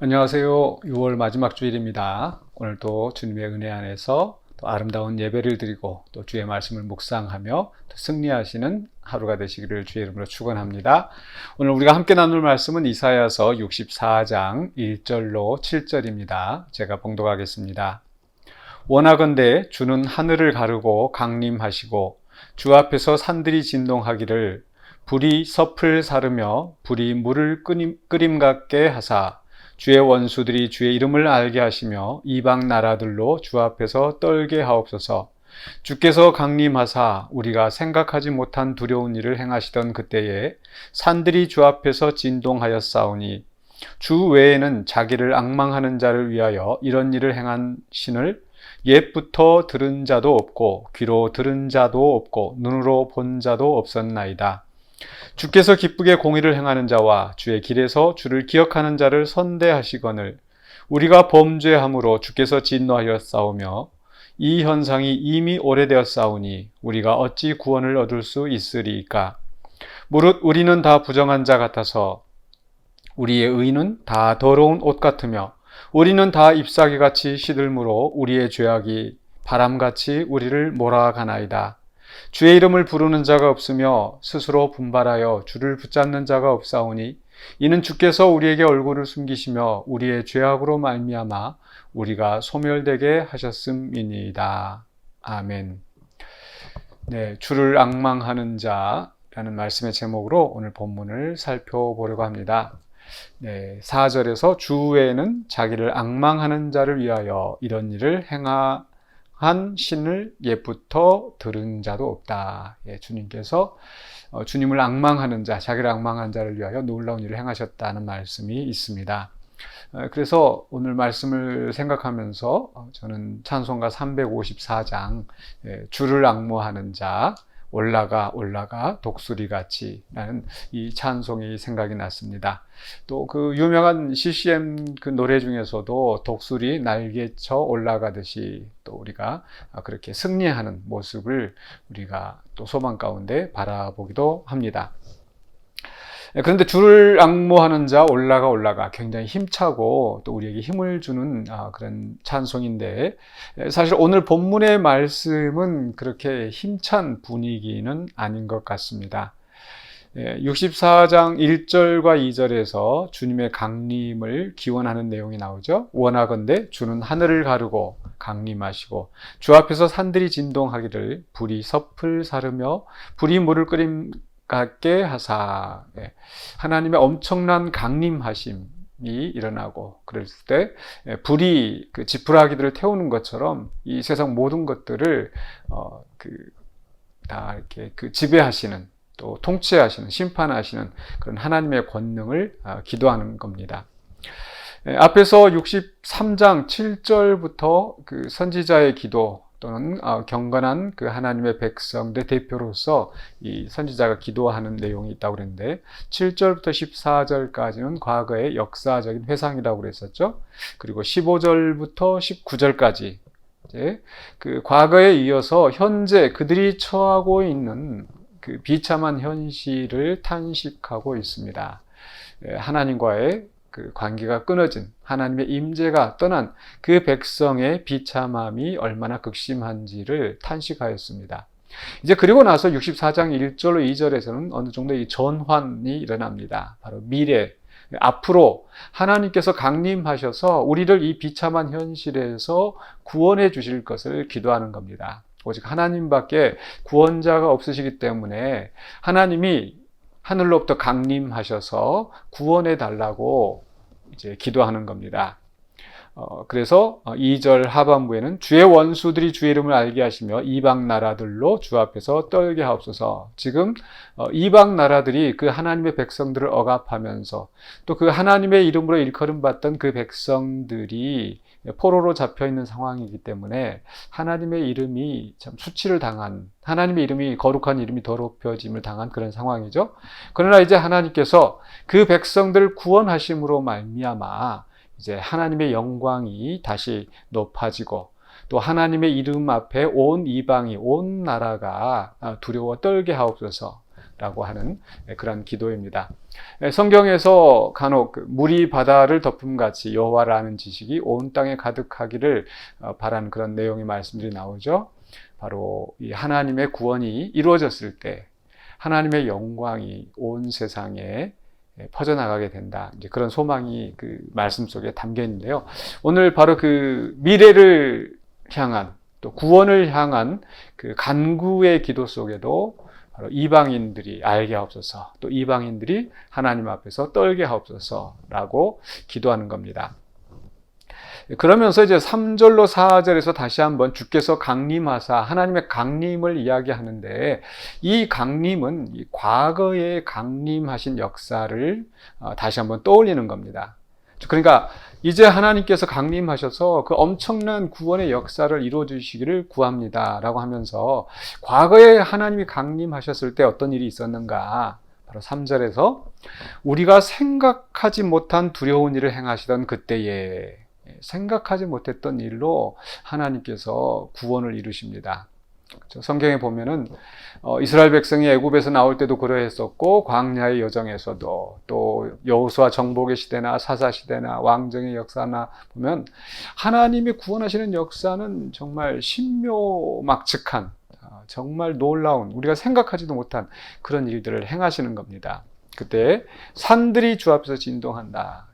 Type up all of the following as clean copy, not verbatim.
안녕하세요. 6월 마지막 주일입니다. 오늘도 주님의 은혜 안에서 또 아름다운 예배를 드리고 또 주의 말씀을 묵상하며 또 승리하시는 하루가 되시기를 주의 이름으로 축원합니다. 오늘 우리가 함께 나눌 말씀은 이사야서 64장 1절로 7절입니다. 제가 봉독하겠습니다. 원하건대 주는 하늘을 가르고 강림하시고 주 앞에서 산들이 진동하기를 불이 섭을 사르며 불이 물을 끓임 같게 하사 주의 원수들이 주의 이름을 알게 하시며 이방 나라들로 주 앞에서 떨게 하옵소서. 주께서 강림하사 우리가 생각하지 못한 두려운 일을 행하시던 그때에 산들이 주 앞에서 진동하였사오니 주 외에는 자기를 앙망하는 자를 위하여 이런 일을 행한 신을 옛부터 들은 자도 없고 귀로 들은 자도 없고 눈으로 본 자도 없었나이다. 주께서 기쁘게 공의를 행하는 자와 주의 길에서 주를 기억하는 자를 선대하시거늘 우리가 범죄함으로 주께서 진노하였사오며 이 현상이 이미 오래되었사오니 우리가 어찌 구원을 얻을 수 있으리까? 무릇 우리는 다 부정한 자 같아서 우리의 의는 다 더러운 옷 같으며 우리는 다 잎사귀같이 시들므로 우리의 죄악이 바람같이 우리를 몰아가나이다. 주의 이름을 부르는 자가 없으며 스스로 분발하여 주를 붙잡는 자가 없사오니 이는 주께서 우리에게 얼굴을 숨기시며 우리의 죄악으로 말미암아 우리가 소멸되게 하셨음이니이다. 아멘. 네, 주를 앙망하는 자라는 말씀의 제목으로 오늘 본문을 살펴보려고 합니다. 네, 4절에서 주 외에는 자기를 앙망하는 자를 위하여 이런 일을 한 신을 옛부터 들은 자도 없다. 주님께서 주님을 앙망하는 자, 자기를 앙망한 자를 위하여 놀라운 일을 행하셨다는 말씀이 있습니다. 그래서 오늘 말씀을 생각하면서 저는 찬송가 354장 주를 앙모하는 자 올라가 독수리같이 라는 이 찬송이 생각이 났습니다. 또 그 유명한 CCM 그 노래 중에서도 독수리 날개쳐 올라가듯이 또 우리가 그렇게 승리하는 모습을 우리가 또 소망 가운데 바라보기도 합니다. 그런데 주를 앙모하는 자 올라가 굉장히 힘차고 또 우리에게 힘을 주는 그런 찬송인데 사실 오늘 본문의 말씀은 그렇게 힘찬 분위기는 아닌 것 같습니다. 64장 1절과 2절에서 주님의 강림을 기원하는 내용이 나오죠. 원하건대 주는 하늘을 가르고 강림하시고 주 앞에서 산들이 진동하기를 불이 섭을 사르며 불이 물을 끓임 같게 하사. 하나님의 엄청난 강림하심이 일어나고 그럴 때 불이 그 지푸라기들을 태우는 것처럼 이 세상 모든 것들을 다 이렇게 지배하시는 또 통치하시는 심판하시는 그런 하나님의 권능을 기도하는 겁니다. 앞에서 63장 7절부터 그 선지자의 기도 또는 경건한 그 하나님의 백성들 대표로서 이 선지자가 기도하는 내용이 있다고 그랬는데 7절부터 14절까지는 과거의 역사적인 회상이라고 그랬었죠. 그리고 15절부터 19절까지 이제 그 과거에 이어서 현재 그들이 처하고 있는 그 비참한 현실을 탄식하고 있습니다. 하나님과의 그 관계가 끊어진 하나님의 임재가 떠난 그 백성의 비참함이 얼마나 극심한지를 탄식하였습니다. 이제 그리고 나서 64장 1절로 2절에서는 어느 정도 이 전환이 일어납니다. 바로 미래, 앞으로 하나님께서 강림하셔서 우리를 이 비참한 현실에서 구원해 주실 것을 기도하는 겁니다. 오직 하나님밖에 구원자가 없으시기 때문에 하나님이 하늘로부터 강림하셔서 구원해 달라고 이제 기도하는 겁니다. 그래서 2절 하반부에는 주의 원수들이 주의 이름을 알게 하시며 이방 나라들로 주 앞에서 떨게 하옵소서. 지금 이방 나라들이 그 하나님의 백성들을 억압하면서 또 그 하나님의 이름으로 일컬음 받던 그 백성들이 포로로 잡혀 있는 상황이기 때문에 하나님의 이름이 참 수치를 당한, 하나님의 이름이 거룩한 이름이 더럽혀짐을 당한 그런 상황이죠. 그러나 이제 하나님께서 그 백성들을 구원하심으로 말미암아 이제 하나님의 영광이 다시 높아지고 또 하나님의 이름 앞에 온 이방이 온 나라가 두려워 떨게 하옵소서. 라고 하는 그런 기도입니다. 성경에서 간혹 물이 바다를 덮음같이 여호와를 아는 지식이 온 땅에 가득하기를 바라는 그런 내용의 말씀들이 나오죠. 바로 이 하나님의 구원이 이루어졌을 때 하나님의 영광이 온 세상에 퍼져나가게 된다. 이제 그런 소망이 그 말씀 속에 담겨 있는데요. 오늘 바로 그 미래를 향한 또 구원을 향한 그 간구의 기도 속에도 바로 이방인들이 알게 하옵소서, 또 이방인들이 하나님 앞에서 떨게 하옵소서라고 기도하는 겁니다. 그러면서 이제 3절로 4절에서 다시 한번 주께서 강림하사 하나님의 강림을 이야기하는데, 이 강림은 이 과거에 강림하신 역사를 다시 한번 떠올리는 겁니다. 그러니까 이제 하나님께서 강림하셔서 그 엄청난 구원의 역사를 이루어 주시기를 구합니다 라고 하면서, 과거에 하나님이 강림하셨을 때 어떤 일이 있었는가, 바로 3절에서 우리가 생각하지 못한 두려운 일을 행하시던 그때에, 생각하지 못했던 일로 하나님께서 구원을 이루십니다. 성경에 보면은 이스라엘 백성이 애굽에서 나올 때도 그러했었고, 광야의 여정에서도, 또 여호수아 정복의 시대나 사사 시대나 왕정의 역사나 보면 하나님이 구원하시는 역사는 정말 신묘막측한, 정말 놀라운, 우리가 생각하지도 못한 그런 일들을 행하시는 겁니다. 그때 산들이 주 앞에서 진동한다.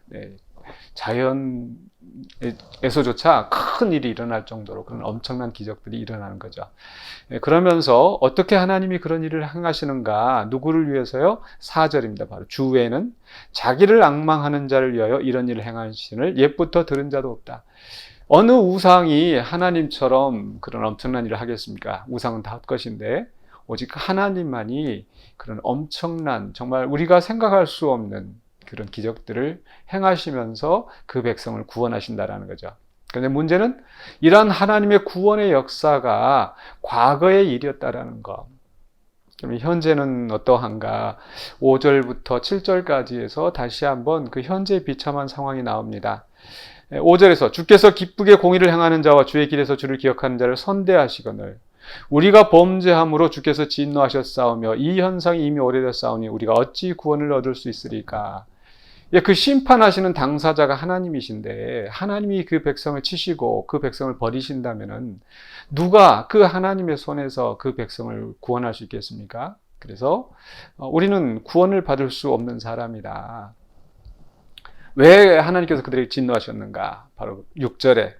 자연에서조차 큰 일이 일어날 정도로 그런 엄청난 기적들이 일어나는 거죠. 그러면서 어떻게 하나님이 그런 일을 행하시는가, 누구를 위해서요? 4절입니다. 바로 주 외에는 자기를 앙망하는 자를 위하여 이런 일을 행하시는 옛부터 들은 자도 없다. 어느 우상이 하나님처럼 그런 엄청난 일을 하겠습니까? 우상은 다 헛것인데 오직 하나님만이 그런 엄청난, 정말 우리가 생각할 수 없는 그런 기적들을 행하시면서 그 백성을 구원하신다라는 거죠. 그런데 문제는 이러한 하나님의 구원의 역사가 과거의 일이었다라는 것. 그럼 현재는 어떠한가? 5절부터 7절까지에서 다시 한번 그 현재의 비참한 상황이 나옵니다. 5절에서 주께서 기쁘게 공의를 행하는 자와 주의 길에서 주를 기억하는 자를 선대하시거늘 우리가 범죄함으로 주께서 진노하셨사오며 이 현상이 이미 오래됐사오니 우리가 어찌 구원을 얻을 수 있으리까? 그 심판하시는 당사자가 하나님이신데, 하나님이 그 백성을 치시고 그 백성을 버리신다면은 누가 그 하나님의 손에서 그 백성을 구원할 수 있겠습니까? 그래서 우리는 구원을 받을 수 없는 사람이다. 왜 하나님께서 그들에게 진노하셨는가? 바로 6절에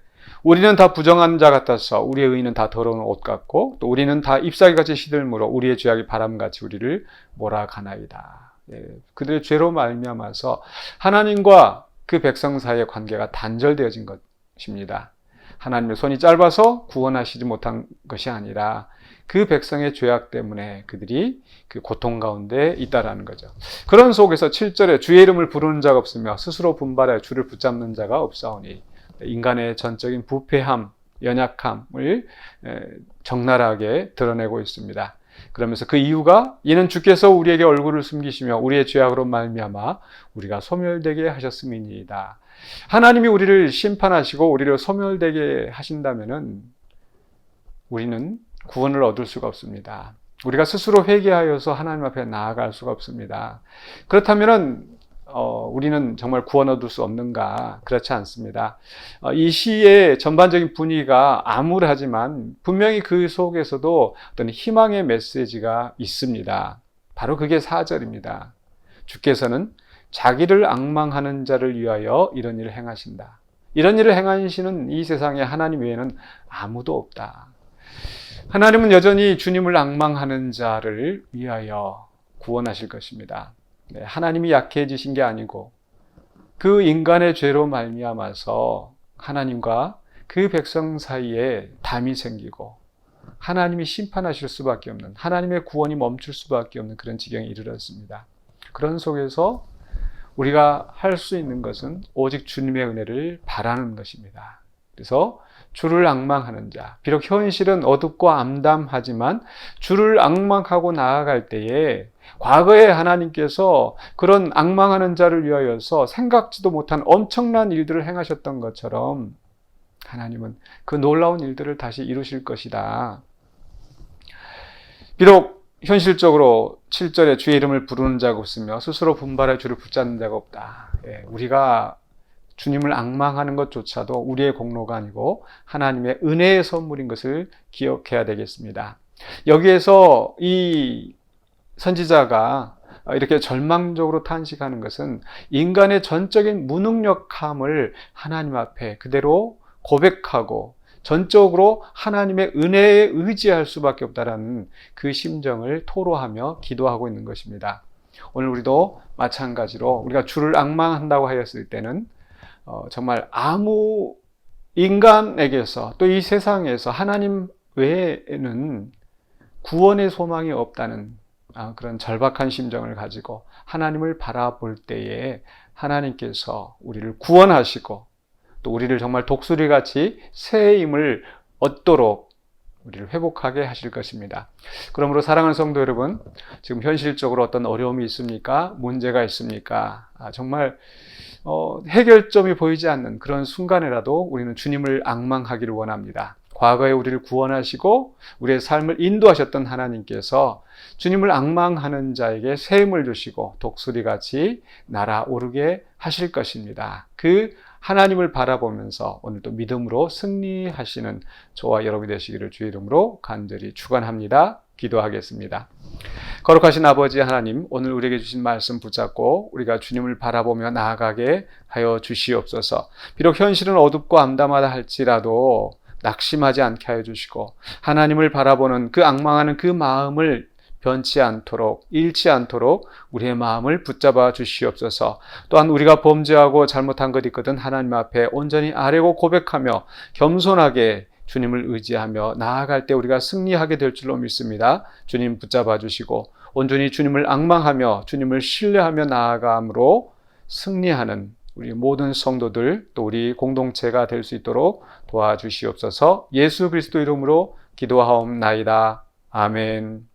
우리는 다 부정한 자 같아서 우리의 의는 다 더러운 옷 같고, 또 우리는 다 잎사귀같이 시들므로 우리의 죄악이 바람같이 우리를 몰아가나이다. 그들의 죄로 말미암아서 하나님과 그 백성 사이의 관계가 단절되어진 것입니다. 하나님의 손이 짧아서 구원하시지 못한 것이 아니라 그 백성의 죄악 때문에 그들이 그 고통 가운데 있다라는 거죠. 그런 속에서 7절에 주의 이름을 부르는 자가 없으며 스스로 분발하여 주를 붙잡는 자가 없사오니, 인간의 전적인 부패함, 연약함을 적나라하게 드러내고 있습니다. 그러면서 그 이유가 이는 주께서 우리에게 얼굴을 숨기시며 우리의 죄악으로 말미암아 우리가 소멸되게 하셨음이니이다. 하나님이 우리를 심판하시고 우리를 소멸되게 하신다면은 우리는 구원을 얻을 수가 없습니다. 우리가 스스로 회개하여서 하나님 앞에 나아갈 수가 없습니다. 그렇다면은 우리는 정말 구원 얻을 수 없는가? 그렇지 않습니다. 이 시의 전반적인 분위기가 암울하지만 분명히 그 속에서도 어떤 희망의 메시지가 있습니다. 바로 그게 4절입니다. 주께서는 자기를 앙망하는 자를 위하여 이런 일을 행하신다. 이런 일을 행하시는 이 세상에 하나님 외에는 아무도 없다. 하나님은 여전히 주님을 앙망하는 자를 위하여 구원하실 것입니다. 하나님이 약해지신 게 아니고 그 인간의 죄로 말미암아서 하나님과 그 백성 사이에 담이 생기고 하나님이 심판하실 수밖에 없는, 하나님의 구원이 멈출 수밖에 없는 그런 지경에 이르렀습니다. 그런 속에서 우리가 할 수 있는 것은 오직 주님의 은혜를 바라는 것입니다. 그래서 주를 앙망하는 자, 비록 현실은 어둡고 암담하지만 주를 앙망하고 나아갈 때에 과거에 하나님께서 그런 앙망하는 자를 위하여서 생각지도 못한 엄청난 일들을 행하셨던 것처럼 하나님은 그 놀라운 일들을 다시 이루실 것이다. 비록 현실적으로 7절에 주의 이름을 부르는 자가 없으며 스스로 분발해 주를 붙잡는 자가 없다. 우리가 주님을 앙망하는 것조차도 우리의 공로가 아니고 하나님의 은혜의 선물인 것을 기억해야 되겠습니다. 여기에서 이 선지자가 이렇게 절망적으로 탄식하는 것은 인간의 전적인 무능력함을 하나님 앞에 그대로 고백하고 전적으로 하나님의 은혜에 의지할 수밖에 없다라는 그 심정을 토로하며 기도하고 있는 것입니다. 오늘 우리도 마찬가지로 우리가 주를 앙망한다고 하였을 때는 정말 아무 인간에게서 또 이 세상에서 하나님 외에는 구원의 소망이 없다는 그런 절박한 심정을 가지고 하나님을 바라볼 때에 하나님께서 우리를 구원하시고 또 우리를 정말 독수리같이 새 힘을 얻도록 우리를 회복하게 하실 것입니다. 그러므로 사랑하는 성도 여러분, 지금 현실적으로 어떤 어려움이 있습니까? 문제가 있습니까? 정말 해결점이 보이지 않는 그런 순간에라도 우리는 주님을 앙망하기를 원합니다. 과거에 우리를 구원하시고 우리의 삶을 인도하셨던 하나님께서 주님을 앙망하는 자에게 새 힘을 주시고 독수리같이 날아오르게 하실 것입니다. 그 하나님을 바라보면서 오늘도 믿음으로 승리하시는 저와 여러분이 되시기를 주의 이름으로 간절히 축원합니다. 기도하겠습니다. 거룩하신 아버지 하나님, 오늘 우리에게 주신 말씀 붙잡고 우리가 주님을 바라보며 나아가게 하여 주시옵소서. 비록 현실은 어둡고 암담하다 할지라도 낙심하지 않게 하여 주시고 하나님을 바라보는 그 앙망하는 그 마음을 변치 않도록 잃지 않도록 우리의 마음을 붙잡아 주시옵소서. 또한 우리가 범죄하고 잘못한 것 있거든 하나님 앞에 온전히 아뢰고 고백하며 겸손하게 주님을 의지하며 나아갈 때 우리가 승리하게 될 줄로 믿습니다. 주님 붙잡아 주시고 온전히 주님을 앙망하며 주님을 신뢰하며 나아감으로 승리하는 우리 모든 성도들 또 우리 공동체가 될 수 있도록 도와주시옵소서. 예수 그리스도 이름으로 기도하옵나이다. 아멘.